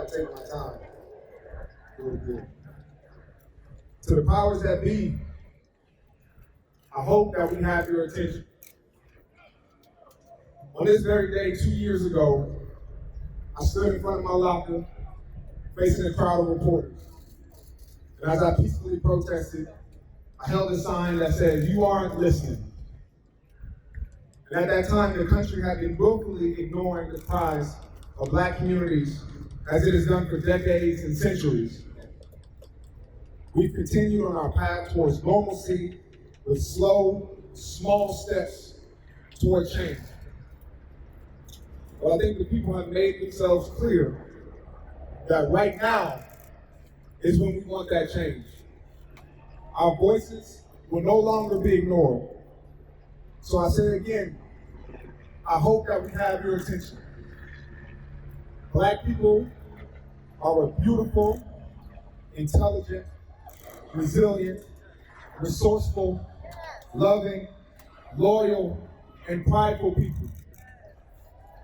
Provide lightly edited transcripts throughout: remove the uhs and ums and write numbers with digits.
try to take my time. Really good. To the powers that be, I hope that we have your attention. On this very day, 2 years ago, I stood in front of my locker, facing a crowd of reporters. And as I peacefully protested, I held a sign that said, "You aren't listening." And at that time, the country had been willfully ignoring the cries of Black communities as it has done for decades and centuries. We've continued on our path towards normalcy with slow, small steps toward change. But I think the people have made themselves clear that right now is when we want that change. Our voices will no longer be ignored. So I say again, I hope that we have your attention. Black people are a beautiful, intelligent, resilient, resourceful, loving, loyal, and prideful people.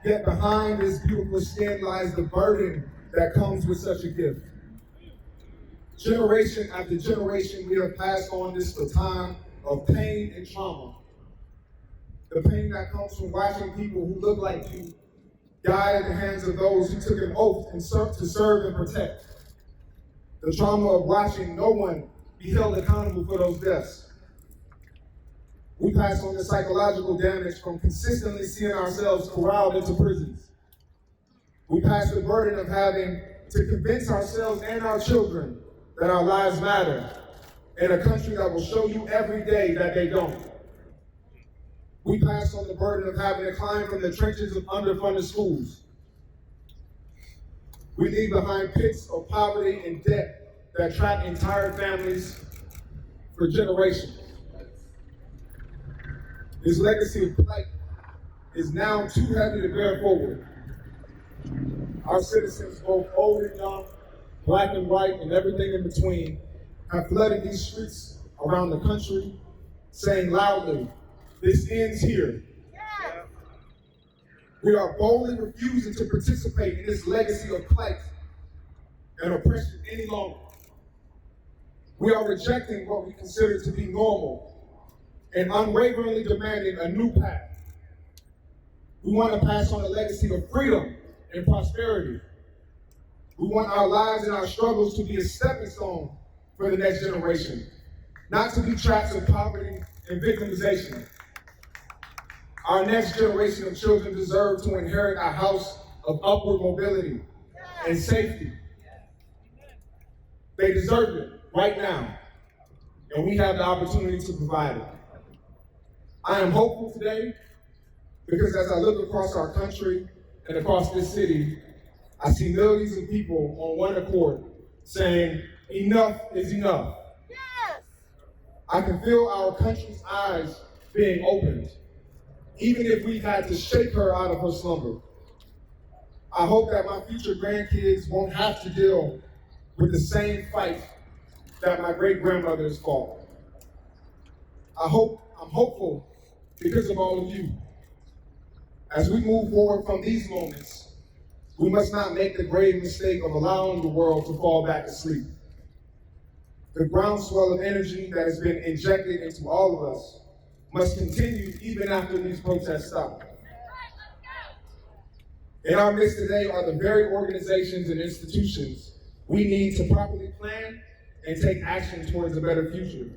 Yet behind this beautiful skin lies the burden that comes with such a gift. Generation after generation, we have passed on this baton of pain and trauma. The pain that comes from watching people who look like you die at the hands of those who took an oath and to serve and protect. The trauma of watching no one be held accountable for those deaths. We pass on the psychological damage from consistently seeing ourselves corralled into prisons. We pass the burden of having to convince ourselves and our children that our lives matter in a country that will show you every day that they don't. We pass on the burden of having to climb from the trenches of underfunded schools. We leave behind pits of poverty and debt that trap entire families for generations. This legacy of plight is now too heavy to bear forward. Our citizens, both old and young, Black and white, and everything in between, have flooded these streets around the country, saying loudly, "This ends here." Yes. We are boldly refusing to participate in this legacy of plight and oppression any longer. We are rejecting what we consider to be normal and unwaveringly demanding a new path. We want to pass on a legacy of freedom and prosperity. We want our lives and our struggles to be a stepping stone for the next generation, not to be traps of poverty and victimization. Our next generation of children deserve to inherit a house of upward mobility and safety. They deserve it right now, and we have the opportunity to provide it. I am hopeful today because as I look across our country and across this city, I see millions of people on one accord saying, "Enough is enough." Yes. I can feel our country's eyes being opened, even if we've had to shake her out of her slumber. I hope that my future grandkids won't have to deal with the same fight that my great-grandmothers fought. I'm hopeful because of all of you. As we move forward from these moments, we must not make the grave mistake of allowing the world to fall back asleep. The groundswell of energy that has been injected into all of us must continue even after these protests stop. In our midst today are the very organizations and institutions we need to properly plan and take action towards a better future.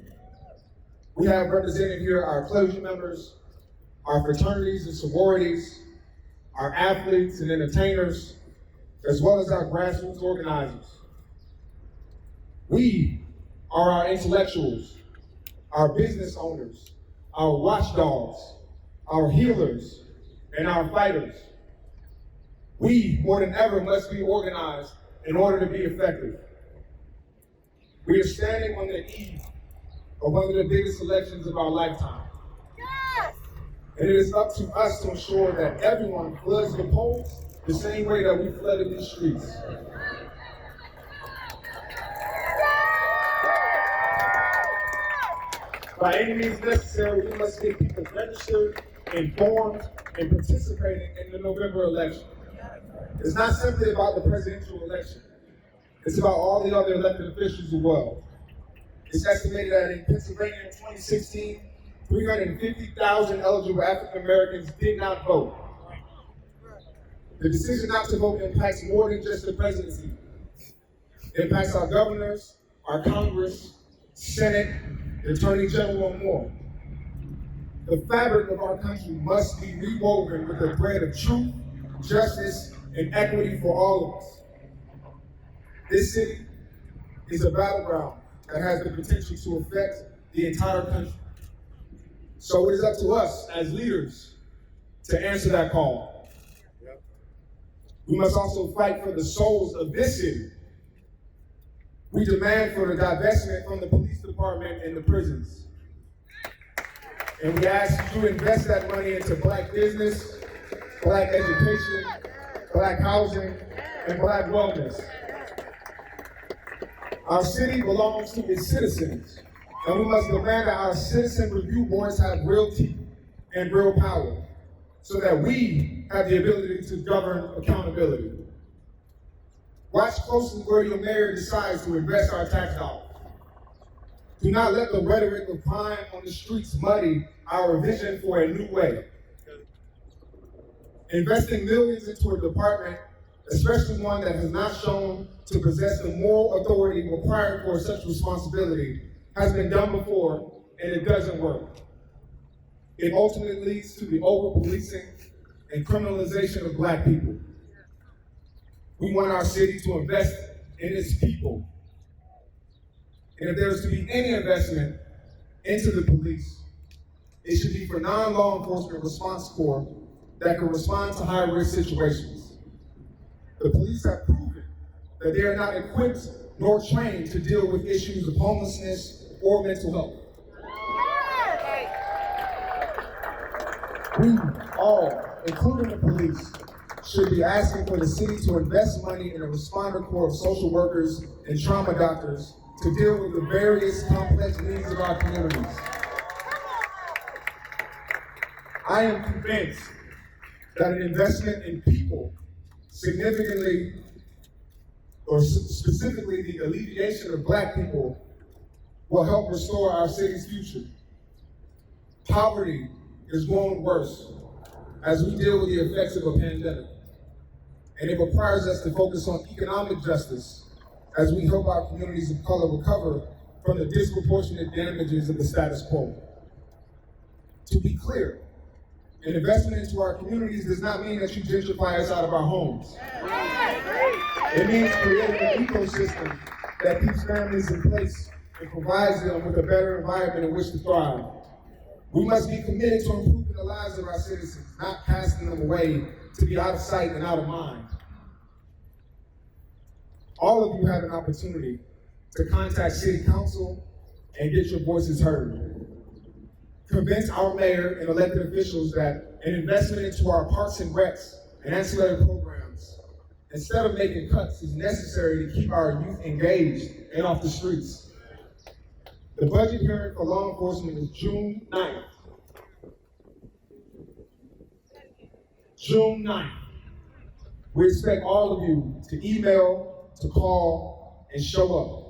We have represented here our clergy members, our fraternities and sororities, our athletes and entertainers, as well as our grassroots organizers. We are our intellectuals, our business owners, our watchdogs, our healers, and our fighters. We, more than ever, must be organized in order to be effective. We are standing on the eve of one of the biggest elections of our lifetime. Yes! And it is up to us to ensure that everyone floods the polls the same way that we flooded these streets. By any means necessary, we must get people registered, informed, and participating in the November election. It's not simply about the presidential election. It's about all the other elected officials as well. It's estimated that in Pennsylvania in 2016, 350,000 eligible African Americans did not vote. The decision not to vote impacts more than just the presidency. It impacts our governors, our Congress, Senate, the Attorney General, and more. The fabric of our country must be rewoven with a thread of truth, justice, and equity for all of us. This city is a battleground that has the potential to affect the entire country. So it is up to us as leaders to answer that call. We must also fight for the souls of this city. We demand for the divestment from the police department and the prisons. And we ask you to invest that money into Black business, Black education, Black housing, and Black wellness. Our city belongs to its citizens, and we must demand that our citizen review boards have real teeth and real power, so that we have the ability to govern accountability. Watch closely where your mayor decides to invest our tax dollars. Do not let the rhetoric of crime on the streets muddy our vision for a new way. Investing millions into a department, especially one that has not shown to possess the moral authority required for such responsibility, has been done before, and it doesn't work. It ultimately leads to the over-policing and criminalization of Black people. We want our city to invest in its people. And if there is to be any investment into the police, it should be for non-law enforcement response corps that can respond to high-risk situations. The police have proven that they are not equipped nor trained to deal with issues of homelessness or mental health. We all, including the police, should be asking for the city to invest money in a responder corps of social workers and trauma doctors to deal with the various complex needs of our communities. I am convinced that an investment in people, significantly, or specifically the alleviation of Black people, will help restore our city's future. Poverty is growing worse as we deal with the effects of a pandemic. And it requires us to focus on economic justice as we help our communities of color recover from the disproportionate damages of the status quo. To be clear, an investment into our communities does not mean that you gentrify us out of our homes. It means creating an ecosystem that keeps families in place and provides them with a better environment in which to thrive. We must be committed to improving the lives of our citizens, not passing them away to be out of sight and out of mind. All of you have an opportunity to contact City Council and get your voices heard. Convince our mayor and elected officials that an investment into our parks and recs and ancillary programs, instead of making cuts, is necessary to keep our youth engaged and off the streets. The budget hearing for law enforcement is June 9th. June 9th. We expect all of you to email, to call, and show up.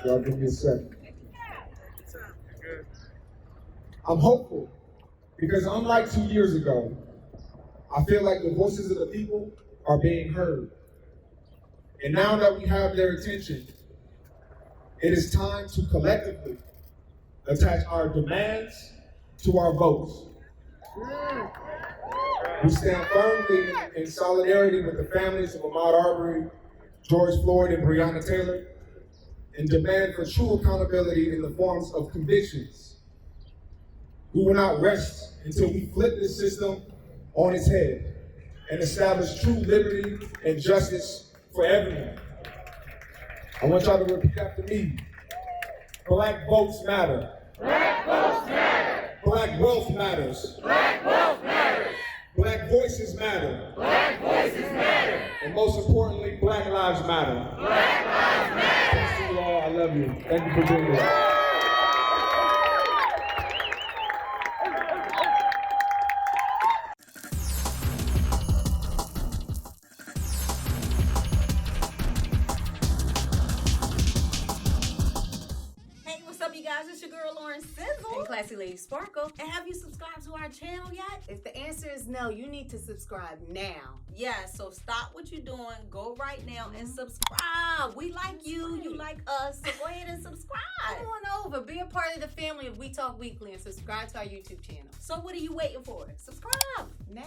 Y'all give me a second. I'm hopeful because unlike 2 years ago, I feel like the voices of the people are being heard. And now that we have their attention, it is time to collectively attach our demands to our votes. We stand firmly in solidarity with the families of Ahmaud Arbery, George Floyd, and Breonna Taylor, and demand for true accountability in the forms of convictions. We will not rest until we flip this system on its head and establish true liberty and justice for everyone. I want y'all to repeat after me. Black votes matter. Black votes matter. Black wealth matters. Black wealth matters. Black voices matter. Black voices matter. And most importantly, Black lives matter. Black lives matter. Thanks to you all. I love you. Thank you for being here. Sizzle. And Classy Lady Sparkle. And have you subscribed to our channel yet? If the answer is no, you need to subscribe now. Yeah, so stop what you're doing. Go right now and subscribe. We like you. You like us. So go ahead and subscribe. Come on over. Be a part of the family of We Talk Weekly and subscribe to our YouTube channel. So what are you waiting for? Subscribe Now.